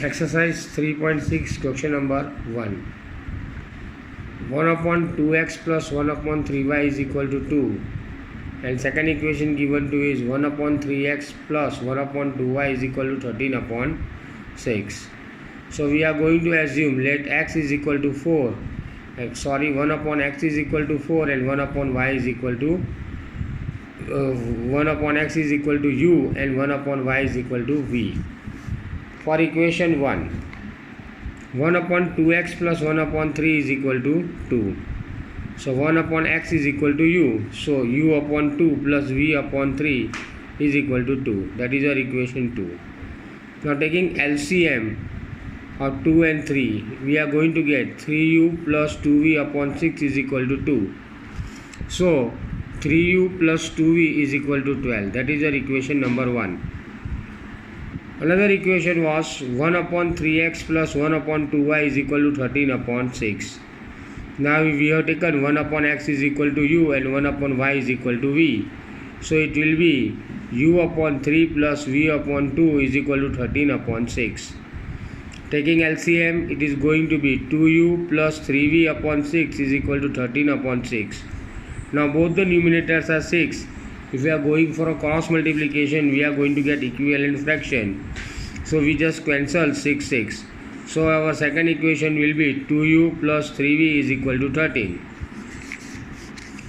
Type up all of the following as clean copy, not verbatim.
Exercise 3.6 question number 1. 1 upon 2x plus 1 upon 3y is equal to 2, and second equation given to is 1 upon 3x plus 1 upon 2y is equal to 13 upon 6. So we are going to assume let x is equal to 4, 1 upon x is equal to 4 and 1 upon y is equal to 1 upon x is equal to u and 1 upon y is equal to v. For equation 1, 1 upon 2x plus 1 upon 3 is equal to 2. So 1 upon x is equal to u. So u upon 2 plus v upon 3 is equal to 2. That is our equation 2. Now taking LCM of 2 and 3, we are going to get 3u plus 2v upon 6 is equal to 2. So 3u plus 2v is equal to 12. That is our equation number 1. Another equation was 1 upon 3x plus 1 upon 2y is equal to 13 upon 6. Now we have taken 1 upon x is equal to u and 1 upon y is equal to v. So it will be u upon 3 plus v upon 2 is equal to 13 upon 6. Taking LCM, it is going to be 2u plus 3v upon 6 is equal to 13 upon 6. Now both the numerators are 6. If we are going for a cross multiplication, we are going to get equivalent fraction. So we just cancel 6. So our second equation will be 2u plus 3v is equal to 13.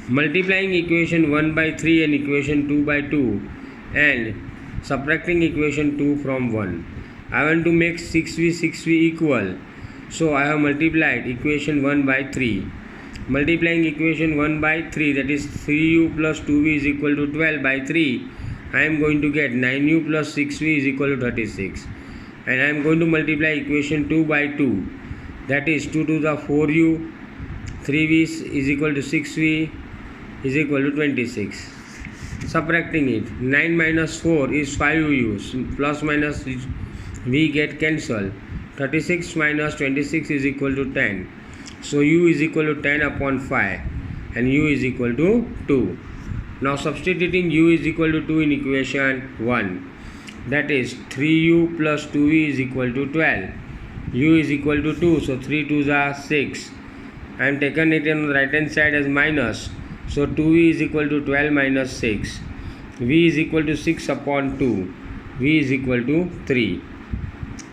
Multiplying equation 1 by 3 and equation 2 by 2 and subtracting equation 2 from 1. I want to make 6v equal. So I have multiplied equation 1 by 3. Multiplying equation 1 by 3, that is 3u plus 2v is equal to 12 by 3, I am going to get 9u plus 6v is equal to 36. And I am going to multiply equation 2 by 2, that is 2 to the 4u, 3v is equal to 6v is equal to 26. Subtracting it, 9 minus 4 is 5u, plus minus v get cancelled, 36 minus 26 is equal to 10. So u is equal to 10 upon 5 and u is equal to 2. Now substituting u is equal to 2 in equation 1, that is 3u plus 2v is equal to 12. U is equal to 2, so 3 2s are 6. I am taken it on the right hand side as minus. So 2v is equal to 12 minus 6. V is equal to 6 upon 2. V is equal to 3.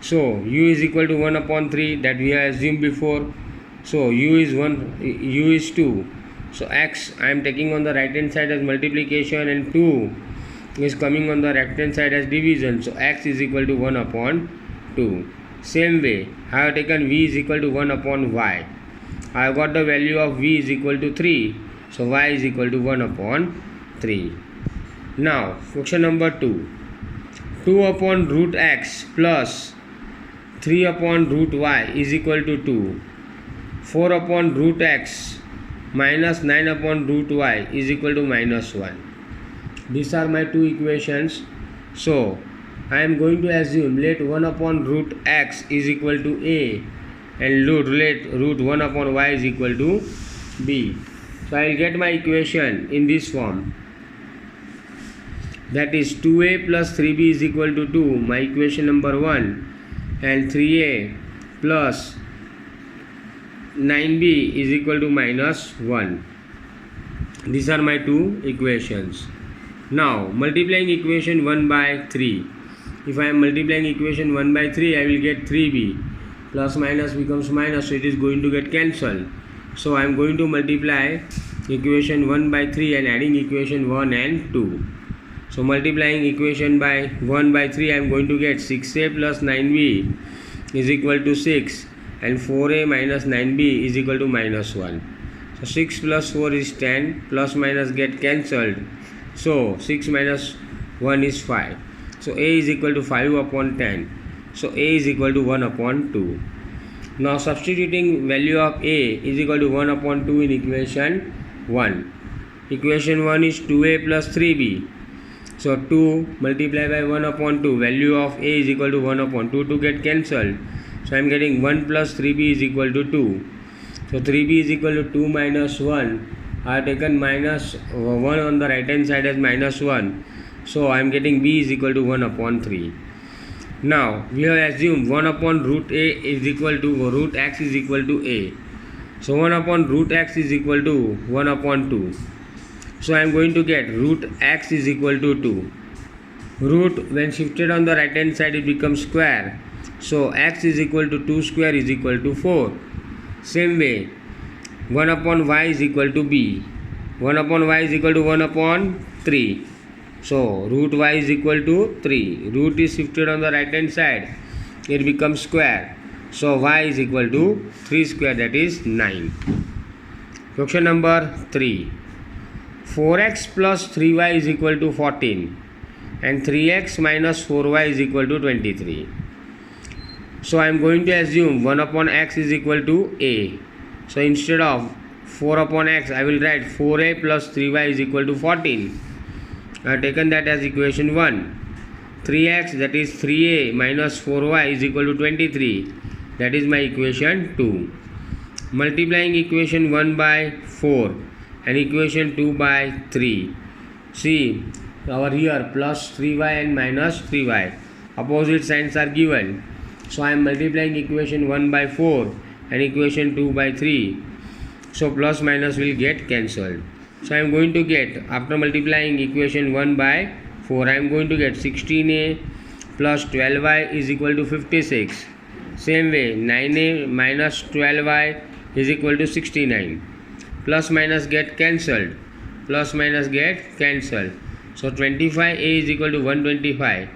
So u is equal to 1 upon 3 that we have assumed before. So u is 1, u is 2. So x I am taking on the right hand side as multiplication and 2 is coming on the left hand side as division. So x is equal to 1 upon 2. Same way I have taken v is equal to 1 upon y. I have got the value of v is equal to 3. So y is equal to 1 upon 3. Now question number 2. 2 upon root x plus 3 upon root y is equal to 2. 4 upon root x minus 9 upon root y is equal to minus 1. These are my two equations. So I am going to assume let 1 upon root x is equal to a and let root 1 upon y is equal to b. So I will get my equation in this form. That is 2a plus 3b is equal to 2, my equation number 1, and 3a plus 9b is equal to minus 1. These are my two equations. Now multiplying equation 1 by 3. If I am multiplying equation 1 by 3, I will get 3b. Plus minus becomes minus, so it is going to get cancelled. So I am going to multiply equation 1 by 3 and adding equation 1 and 2. So multiplying equation by 1 by 3, I am going to get 6a plus 9b is equal to 6. And 4a minus 9b is equal to minus 1. So 6 plus 4 is 10, plus minus get cancelled. So 6 minus 1 is 5. So a is equal to 5 upon 10. So a is equal to 1 upon 2. Now substituting value of a is equal to 1 upon 2 in equation 1. Equation 1 is 2a plus 3b. So 2 multiplied by 1 upon 2. Value of a is equal to 1 upon 2 to get cancelled. So I am getting 1 plus 3b is equal to 2. So 3b is equal to 2 minus 1. I have taken minus 1 on the right hand side as minus 1. So I am getting b is equal to 1 upon 3. Now we have assumed 1 upon root a is equal to root x is equal to a. So 1 upon root x is equal to 1 upon 2. So I am going to get root x is equal to 2. Root, when shifted on the right hand side, it becomes square. So x is equal to 2 square is equal to 4. Same way, 1 upon y is equal to b. 1 upon y is equal to 1 upon 3. So root y is equal to 3. Root is shifted on the right hand side, it becomes square. So y is equal to 3 square, that is 9. Question number 3. 4x plus 3y is equal to 14 and 3x minus 4y is equal to 23. So I am going to assume 1 upon x is equal to a. So instead of 4 upon x, I will write 4a plus 3y is equal to 14. I have taken that as equation 1. 3x, that is 3a minus 4y is equal to 23. That is my equation 2. Multiplying equation 1 by 4 and equation 2 by 3. See, over here plus 3y and minus 3y. Opposite signs are given. So I am multiplying equation 1 by 4 and equation 2 by 3. So plus minus will get cancelled. So I am going to get, after multiplying equation 1 by 4, I am going to get 16a plus 12y is equal to 56. Same way, 9a minus 12y is equal to 69. Plus minus get cancelled. Plus minus get cancelled. So 25a is equal to 125.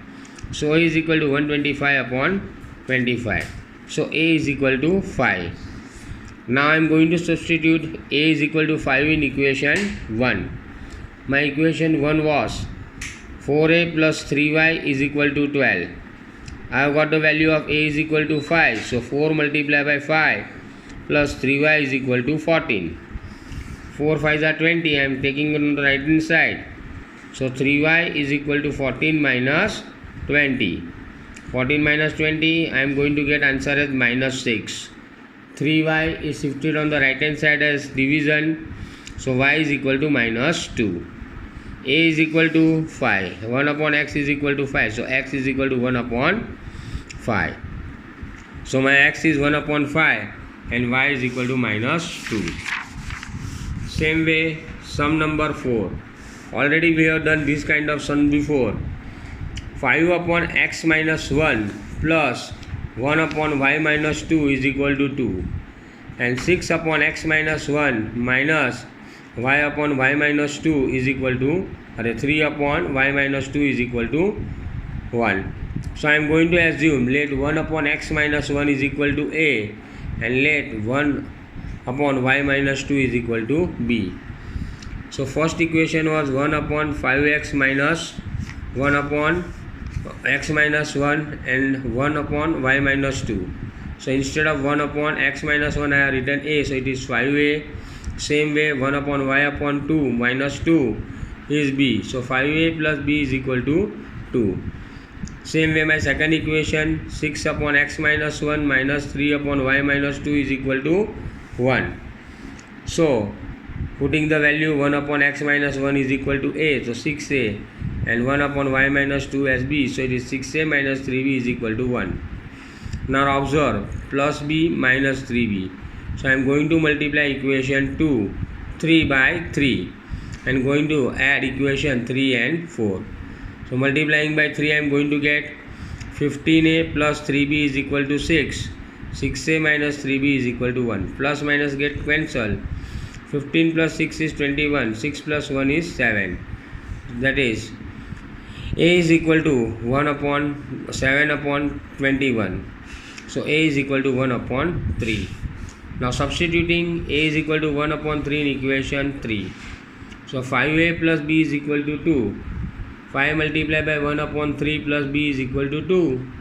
So a is equal to 125 upon 25. So a is equal to 5. Now I am going to substitute a is equal to 5 in equation 1. My equation 1 was 4a plus 3y is equal to 12. I have got the value of a is equal to 5. So 4 multiplied by 5 plus 3y is equal to 14. 4 5s are 20. I am taking on the right hand side. So 3y is equal to 14 minus 20. 14 minus 20, I am going to get answer as minus 6. 3y is shifted on the right hand side as division. So y is equal to minus 2. A is equal to 5. 1 upon x is equal to 5. So x is equal to 1 upon 5. So my x is 1 upon 5 and y is equal to minus 2. Same way, sum number 4. Already we have done this kind of sum before. 5 upon x minus 1 plus 1 upon y minus 2 is equal to 2. And 6 upon x minus 1 minus y upon y minus 2 is equal to 3 upon y minus 2 is equal to 1. So I am going to assume let 1 upon x minus 1 is equal to a and let 1 upon y minus 2 is equal to b. So first equation was 1 upon 5x minus 1 upon x minus 1 and 1 upon y minus 2. So instead of 1 upon x minus 1 I have written a, so it is 5a. Same way 1 upon y upon 2 minus 2 is b. So 5a plus b is equal to 2. Same way my second equation 6 upon x minus 1 minus 3 upon y minus 2 is equal to 1. So putting the value 1 upon x minus 1 is equal to a, so 6a, and 1 upon y minus 2 as b, so it is 6a minus 3b is equal to 1. Now observe, plus b minus 3b. So I am going to multiply equation 2 3 by 3 and going to add equation 3 and 4. So multiplying by 3 I am going to get 15a plus 3b is equal to 6. 6a minus 3b is equal to 1. Plus minus get cancelled. 15 plus 6 is 21. 6 plus 1 is 7. That is a is equal to 1 upon 7 upon 21. So a is equal to 1 upon 3. Now substituting a is equal to 1 upon 3 in equation 3. So 5a plus b is equal to 2. 5 multiplied by 1 upon 3 plus b is equal to 2.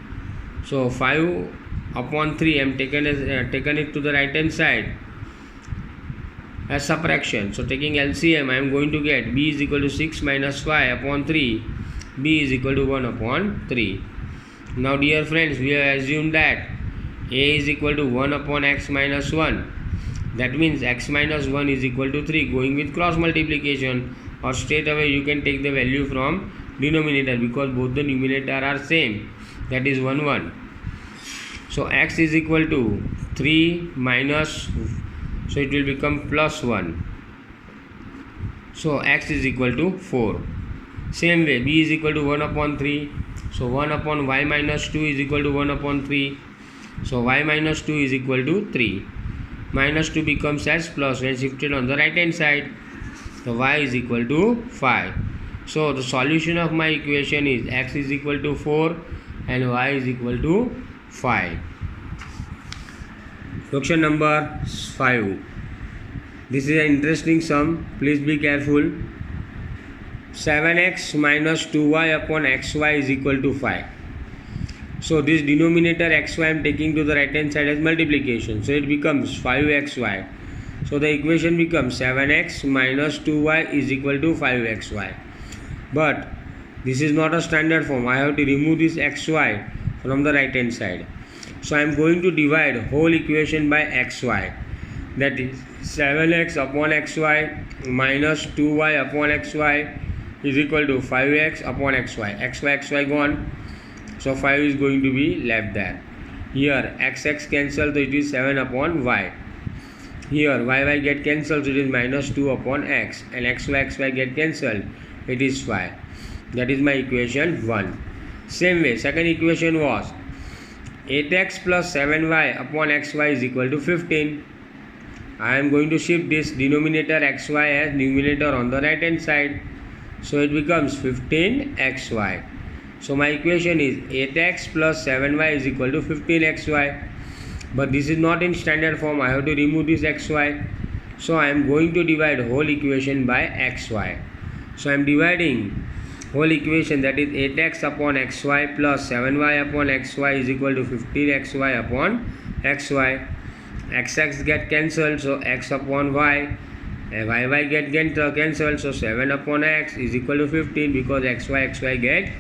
So 5 upon 3 I am taken it to the right hand side as subtraction. So taking LCM I am going to get b is equal to 6 minus 5 upon 3. B is equal to 1 upon 3. Now dear friends, we have assumed that a is equal to 1 upon x minus 1. That means x minus 1 is equal to 3. Going with cross multiplication, or straight away you can take the value from denominator because both the numerator are same. that is 1 1. So x is equal to 3 minus, so it will become plus 1. So x is equal to 4. Same way b is equal to 1 upon 3. So 1 upon y minus 2 is equal to 1 upon 3. So y minus 2 is equal to 3. Minus 2 becomes as plus when shifted on the right hand side. So y is equal to 5. So the solution of my equation is x is equal to 4 and y is equal to 5. Question number 5. This is an interesting sum. Please be careful. 7x minus 2y upon xy is equal to 5. So this denominator xy I am taking to the right hand side as multiplication. So it becomes 5xy. So the equation becomes 7x minus 2y is equal to 5xy. But this is not a standard form. I have to remove this xy from the right hand side. So I am going to divide whole equation by xy. That is 7x upon xy minus 2y upon xy is equal to 5x upon xy. Xy gone. So 5 is going to be left there. Here x cancelled, so it is 7 upon y. Here y get cancelled, so it is minus 2 upon x. And xy get cancelled, it is 5. That is my equation 1. Same way, second equation was 8x plus 7y upon xy is equal to 15. I am going to shift this denominator xy as numerator on the right hand side. So it becomes 15xy. So my equation is 8x plus 7y is equal to 15xy. But this is not in standard form. I have to remove this xy. So I am going to divide whole equation by xy. So I am dividing whole equation, that is 8x upon xy plus 7y upon xy is equal to 15xy upon xy. X get cancelled, so x upon y. Y get cancelled, so 7 upon x is equal to 15 because xy get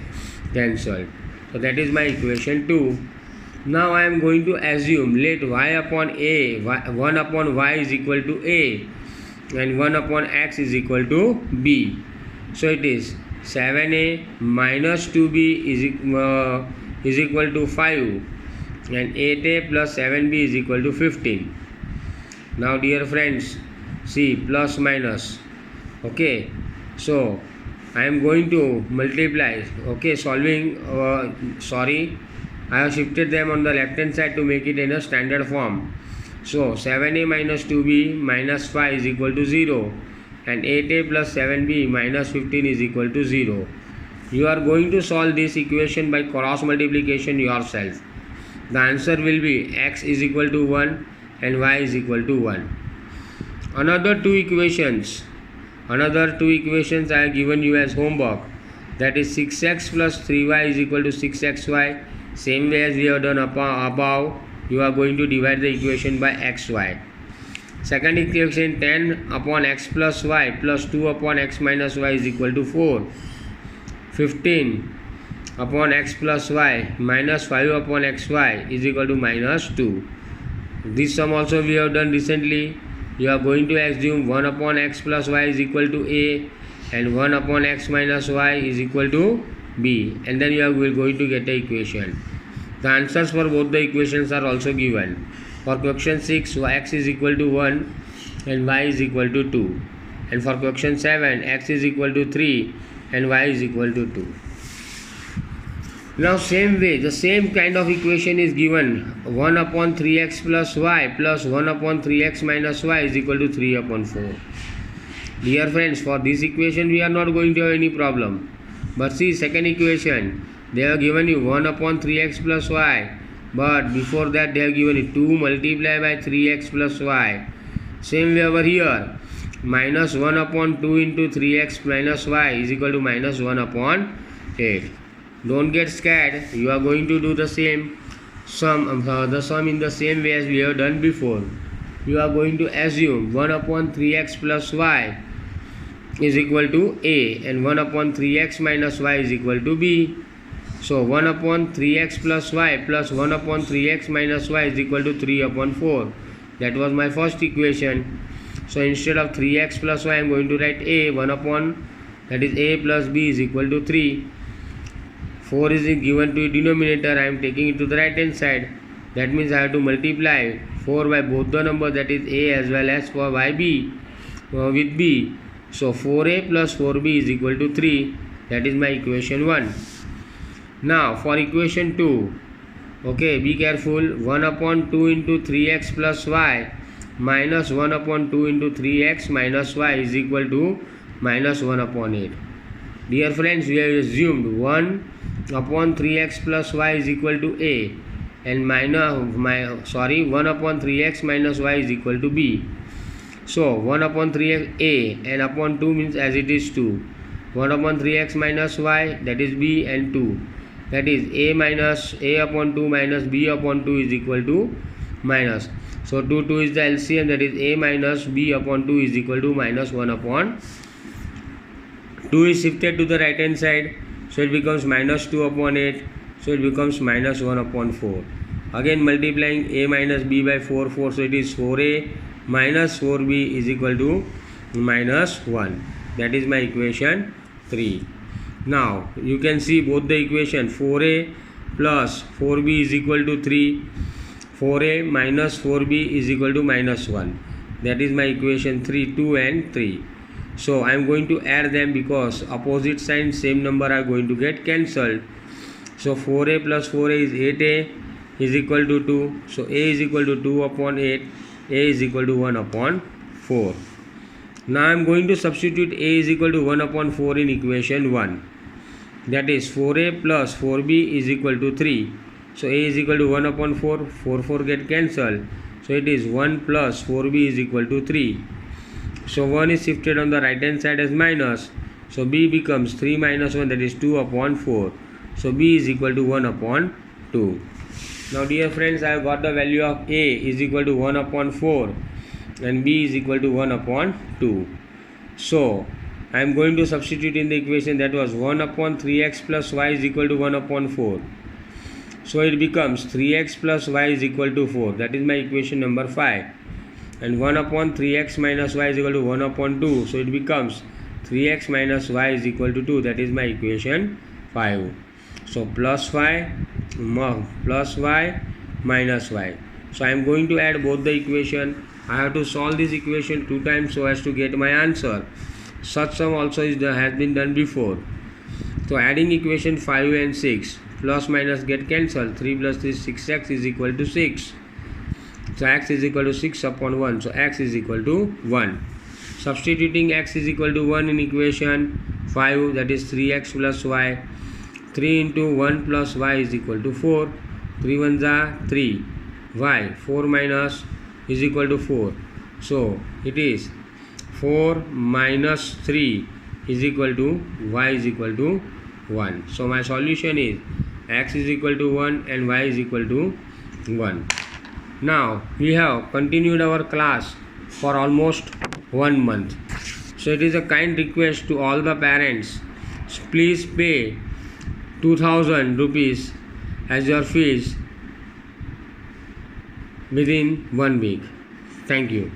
cancelled. So that is my equation 2. Now I am going to assume let y upon a, 1 upon y is equal to a and 1 upon x is equal to b. So it is 7a minus 2b is equal to 5 and 8a plus 7b is equal to 15. Now dear friends, see plus minus. Okay, so I am going to multiply. Okay, solving, I have shifted them on the left hand side to make it in a standard form. So 7a minus 2b minus 5 is equal to 0 and 8a plus 7b minus 15 is equal to 0. You are going to solve this equation by cross multiplication yourself. The answer will be x is equal to 1 and y is equal to 1. Another two equations I have given you as homework, that is 6x plus 3y is equal to 6xy. Same way as we have done above, you are going to divide the equation by xy. Second equation, 10 upon x plus y plus 2 upon x minus y is equal to 4. 15 upon x plus y minus 5 upon xy is equal to minus 2. This sum also we have done recently. You are going to assume 1 upon x plus y is equal to a and 1 upon x minus y is equal to b, and then you are going to get the equation. The answers for both the equations are also given. For question 6, x is equal to 1 and y is equal to 2. And for question 7, x is equal to 3 and y is equal to 2. Now same way, the same kind of equation is given. 1 upon 3x plus y plus 1 upon 3x minus y is equal to 3 upon 4. Dear friends, for this equation we are not going to have any problem. But see, second equation, they have given you 1 upon 3x plus y. But before that they have given you 2 multiplied by 3x plus y. Same way over here, minus 1 upon 2 into 3x minus y is equal to minus 1 upon 8. Don't get scared, you are going to do the same sum in the same way as we have done before. You are going to assume 1 upon 3x plus y is equal to a and 1 upon 3x minus y is equal to b. So 1 upon 3x plus y plus 1 upon 3x minus y is equal to 3 upon 4. That was my first equation. So instead of 3x plus y I am going to write a, 1 upon, that is a plus b is equal to 3. 4 is given to denominator, I am taking it to the right hand side. That means I have to multiply 4 by both the numbers, that is a as well as for yb with b. So 4a plus 4b is equal to 3. That is my equation 1. Now for equation 2, okay, be careful. 1 upon 2 into 3x plus y minus 1 upon 2 into 3x minus y is equal to minus 1 upon 8. Dear friends, we have assumed 1 upon 3x plus y is equal to a, and 1 upon 3x minus y is equal to b. So 1 upon 3x a and upon 2 means as it is 2. 1 upon 3x minus y, that is b, and 2, that is a minus a upon 2 minus b upon 2 is equal to minus. So 2 is the LCM, that is a minus b upon 2 is equal to minus 1 upon 2 is shifted to the right hand side. So it becomes minus 2 upon 8. So it becomes minus 1 upon 4. Again multiplying a minus b by 4. So it is 4a minus 4b is equal to minus 1. That is my equation 3. Now you can see both the equation. 4a plus 4b is equal to 3. 4a minus 4b is equal to minus 1. That is my equation 3, 2 and 3. So I am going to add them because opposite sign same number are going to get cancelled. So 4a plus 4a is 8a is equal to 2. So a is equal to 2 upon 8. A is equal to 1 upon 4. Now I am going to substitute a is equal to 1 upon 4 in equation 1. That is 4a plus 4b is equal to 3. So a is equal to 1 upon 4. 4 get cancelled. So it is 1 plus 4b is equal to 3. So 1 is shifted on the right hand side as minus. So b becomes 3 minus 1, that is 2 upon 4. So b is equal to 1 upon 2. Now dear friends, I have got the value of a is equal to 1 upon 4 and b is equal to 1 upon 2. So I am going to substitute in the equation, that was 1 upon 3x plus y is equal to 1 upon 4. So it becomes 3x plus y is equal to 4. That is my equation number 5. And 1 upon 3x minus y is equal to 1 upon 2. So it becomes 3x minus y is equal to 2. That is my equation 5. So plus y minus y. So I am going to add both the equation. I have to solve this equation 2 times so as to get my answer. Such sum also has been done before. So adding equation 5 and 6, plus minus get cancelled. 3 plus 3 is 6x is equal to 6. So x is equal to 6 upon 1. So x is equal to 1. Substituting x is equal to 1 in equation 5, that is 3x plus y. 3 into 1 plus y is equal to 4. 3 1s are 3. Y 4 minus is equal to 4. So it is 4 minus 3 is equal to y is equal to 1. So my solution is x is equal to 1 and y is equal to 1. Now we have continued our class for almost 1 month. So it is a kind request to all the parents, please pay 2000 rupees as your fees within 1 week. Thank you.